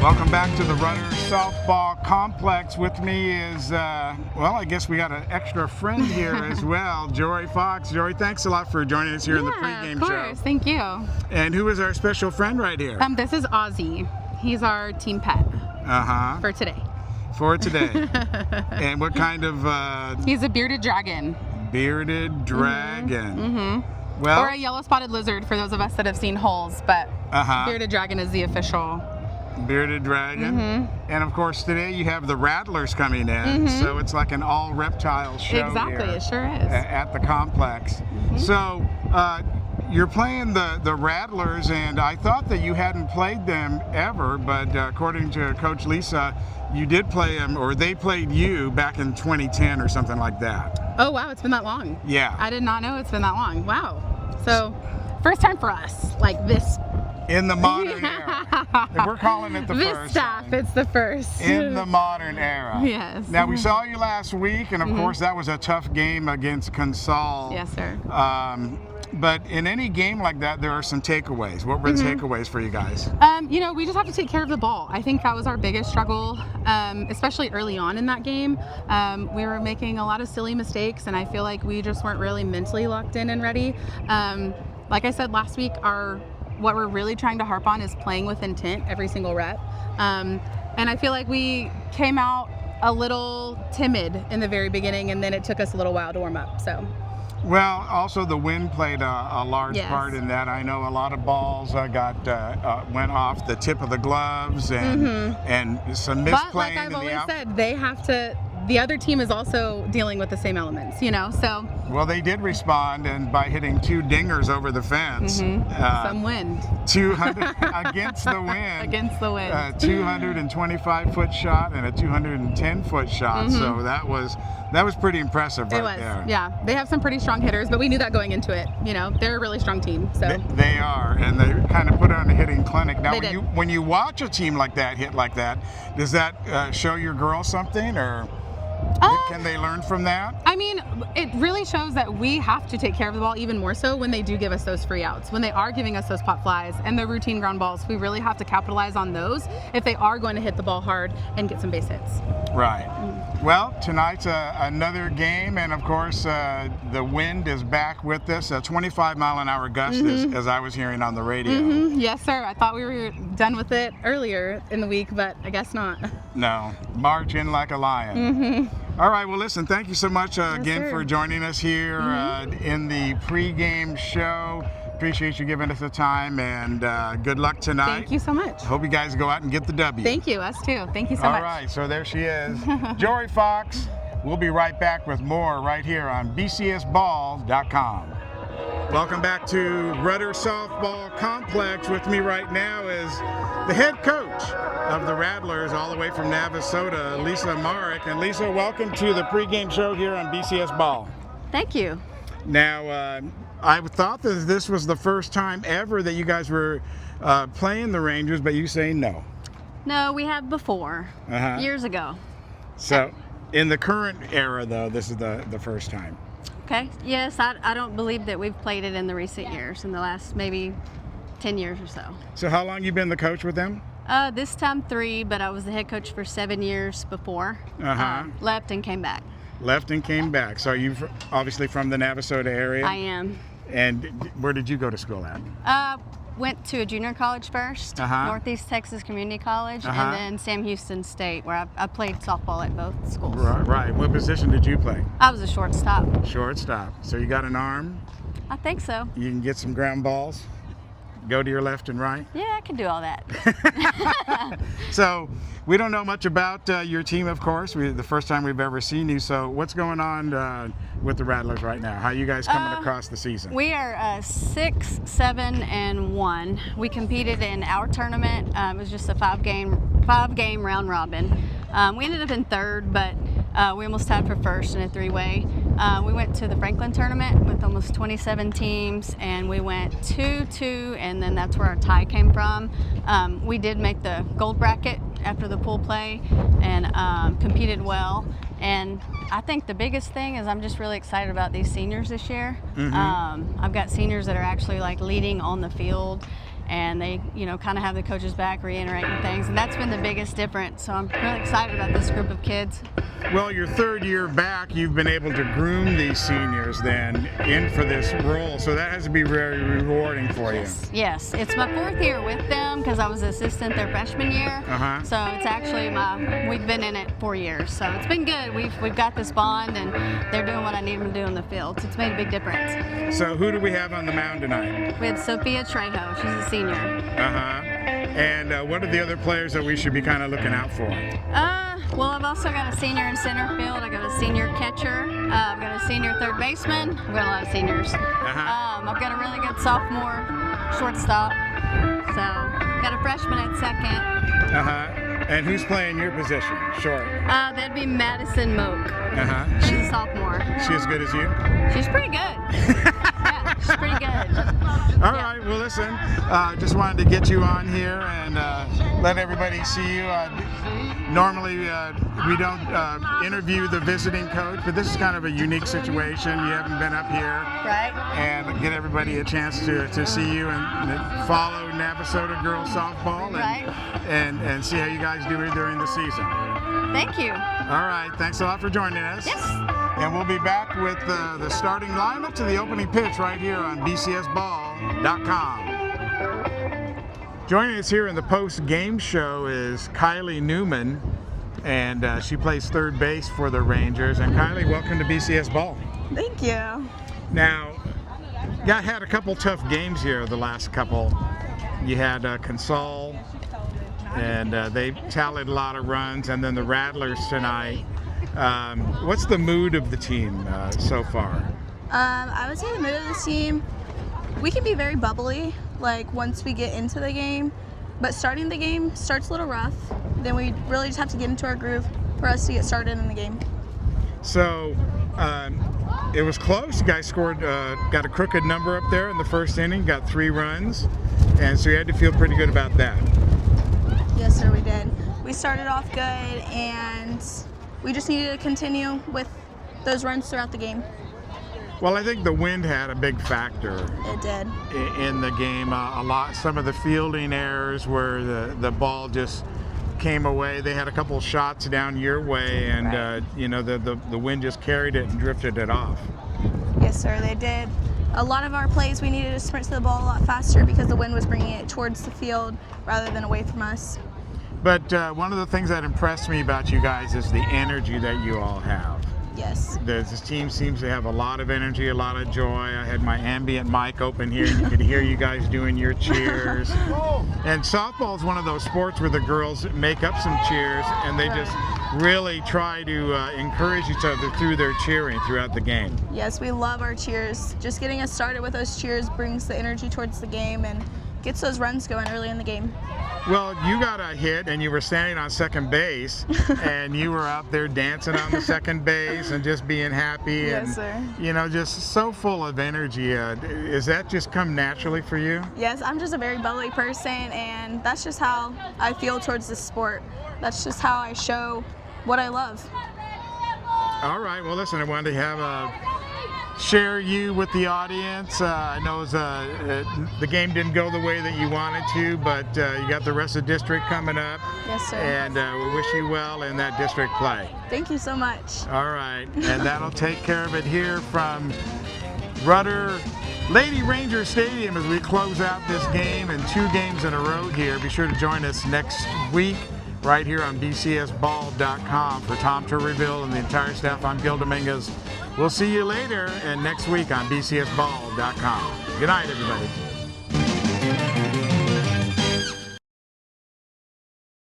Welcome back to the Rudder Softball Complex. With me is, well, I guess we got an extra friend here as well, Jori Fox. Jori, thanks a lot for joining us here in the pregame show. Of course, thank you. And who is our special friend right here? This is Ozzy. He's our team pet for today. For today. And what kind of... He's a bearded dragon. Bearded dragon. Mm-hmm. Well, or a yellow-spotted lizard for those of us that have seen holes, but bearded dragon is the official... Bearded dragon. And of course today you have the Rattlers coming in, so it's like an all reptile show. Exactly, here it sure is. At the complex. So you're playing the Rattlers, and I thought that you hadn't played them ever, but according to Coach Lisa, you did play them, or they played you back in 2010 or something like that. Oh wow, it's been that long. Yeah. I did not know it's been that long. Wow. So first time for us, like this. In the modern era. We're calling it the this first. Staff, it's the first. In the modern era. Yes. Now, we saw you last week, and of course, that was a tough game against Consol. Yes, sir. But in any game like that, there are some takeaways. What were the takeaways for you guys? You know, we just have to take care of the ball. I think that was our biggest struggle, especially early on in that game. We were making a lot of silly mistakes, and I feel like we just weren't really mentally locked in and ready. Like I said last week, what we're really trying to harp on is playing with intent every single rep. And I feel like we came out a little timid in the very beginning, and then it took us a little while to warm up. So. Well, also the wind played a large part in that. I know a lot of balls went off the tip of the gloves, and some misplaying. But like I've always said, they have to. The other team is also dealing with the same elements, you know. So. Well, they did respond, and by hitting 2 dingers over the fence. Some wind. 200 against the wind. Against the wind. 225-foot shot and a 210-foot shot. So that was pretty impressive right there. Yeah, they have some pretty strong hitters, but we knew that going into it. You know, they're a really strong team. So they are, and they kind of put on a hitting clinic. Now, when you watch a team like that hit like that, does that show your girls something, or? Can they learn from that? I mean, it really shows that we have to take care of the ball even more so when they do give us those free outs. When they are giving us those pop flies and the routine ground balls, we really have to capitalize on those if they are going to hit the ball hard and get some base hits. Right. Well, tonight's another game, and of course the wind is back with us. A 25-mile-an-hour gust, as I was hearing on the radio. Yes, sir. I thought we were done with it earlier in the week, but I guess not. No. March in like a lion. All right. Well, listen, thank you so much again for joining us here in the pregame show. Appreciate you giving us the time, and good luck tonight. Thank you so much. Hope you guys go out and get the W. Thank you. Us too. Thank you so much. All right. So there she is, Jori Fox. We'll be right back with more right here on bcsball.com. Welcome back to Rudder Softball Complex. With me right now is the head coach of the Rattlers, all the way from Navasota, Lisa Marek. And Lisa, welcome to the pregame show here on BCS Ball. Thank you. Now, I thought that this was the first time ever that you guys were playing the Rangers, but you say no. No, we have before, years ago. So, in the current era, though, this is the first time. Okay. Yes, I don't believe that we've played it in the recent years, in the last maybe 10 years or so. So how long you been the coach with them? This time 3, but I was the head coach for 7 years before. Left and came back. Left and came back. So you're obviously from the Navasota area? I am. And where did you go to school at? Went to a junior college first, Northeast Texas Community College, and then Sam Houston State, where I played softball at both schools. Right. What position did you play? I was a shortstop. Shortstop. So you got an arm? I think so. You can get some ground balls? Go to your left and right? Yeah, I can do all that. So we don't know much about your team, of course. The first time we've ever seen you. So what's going on with the Rattlers right now? How are you guys coming across the season? We are 6, 7, and 1. We competed in our tournament. It was just a 5-game round robin. We ended up in 3rd, but we almost tied for 1st in a 3-way. We went to the Franklin tournament with almost 27 teams, and we went 2-2, and then that's where our tie came from. We did make the gold bracket after the pool play and competed well. And I think the biggest thing is I'm just really excited about these seniors this year. I've got seniors that are actually like leading on the field, and they, kind of have the coaches back, reiterating things, and that's been the biggest difference. So I'm really excited about this group of kids. Well, your third year back, you've been able to groom these seniors then in for this role, so that has to be very rewarding for you. Yes, it's my 4th year with them because I was assistant their freshman year. So it's actually we've been in it 4 years, so it's been good. We've got this bond, and they're doing what I need them to do in the field. So it's made a big difference. So who do we have on the mound tonight? We have Sophia Trejo. She's a senior. And what are the other players that we should be kind of looking out for? Well, I've also got a senior in center field. I got a senior catcher. I've got a senior third baseman. I've got a lot of seniors. I've got a really good sophomore shortstop. So got a freshman at second. And who's playing your position? Short. That'd be Madison Moak. She's a sophomore. She as good as you? She's pretty good. Yeah, she's pretty good. All right, well listen, just wanted to get you on here and let everybody see you. Normally we don't interview the visiting coach, but this is kind of a unique situation. You haven't been up here. Right. And get everybody a chance to see you and follow Navasota girls softball and see how you guys do it during the season. Thank you. All right, thanks a lot for joining us. Yes. And we'll be back with the starting lineup to the opening pitch right here on bcsball.com. Joining us here in the post-game show is Kiley Newland, and she plays third base for the Rangers. And Kiley, welcome to BCS Ball. Thank you. Now, you had a couple tough games here the last couple. You had Consol, and they tallied a lot of runs, and then the Rattlers tonight. What's the mood of the team so far? I would say the mood of the team, we can be very bubbly, like once we get into the game, but starting the game starts a little rough. Then we really just have to get into our groove for us to get started in the game. So it was close. You guys scored, got a crooked number up there in the first inning, got 3 runs, and so you had to feel pretty good about that. Yes, sir, we did. We started off good, and we just needed to continue with those runs throughout the game. Well, I think the wind had a big factor. It did. In the game. Some of the fielding errors where the ball just came away. They had a couple of shots down your way, and the wind just carried it and drifted it off. Yes, sir, they did. A lot of our plays, we needed to sprint to the ball a lot faster because the wind was bringing it towards the field rather than away from us. But one of the things that impressed me about you guys is the energy that you all have. Yes. This team seems to have a lot of energy, a lot of joy. I had my ambient mic open here, and you could hear you guys doing your cheers. And softball is one of those sports where the girls make up some cheers, and they just really try to encourage each other through their cheering throughout the game. Yes, we love our cheers. Just getting us started with those cheers brings the energy towards the game and gets those runs going early in the game. Well, you got a hit and you were standing on second base and you were out there dancing on the second base and just being happy. Yes, and, sir. Just so full of energy. Is that just come naturally for you? Yes, I'm just a very bubbly person, and that's just how I feel towards this sport. That's just how I show what I love. All right, well listen, I wanted to share you with the audience. I know the game didn't go the way that you wanted to, but you got the rest of the district coming up. Yes, sir. And we wish you well in that district play. Thank you so much. All right, and that'll take care of it here from Rudder Lady Rangers Stadium as we close out this game and 2 games in a row here. Be sure to join us next week right here on bcsball.com. For Tom Turville and the entire staff, I'm Gil Dominguez. We'll see you later and next week on bcsball.com. Good night, everybody.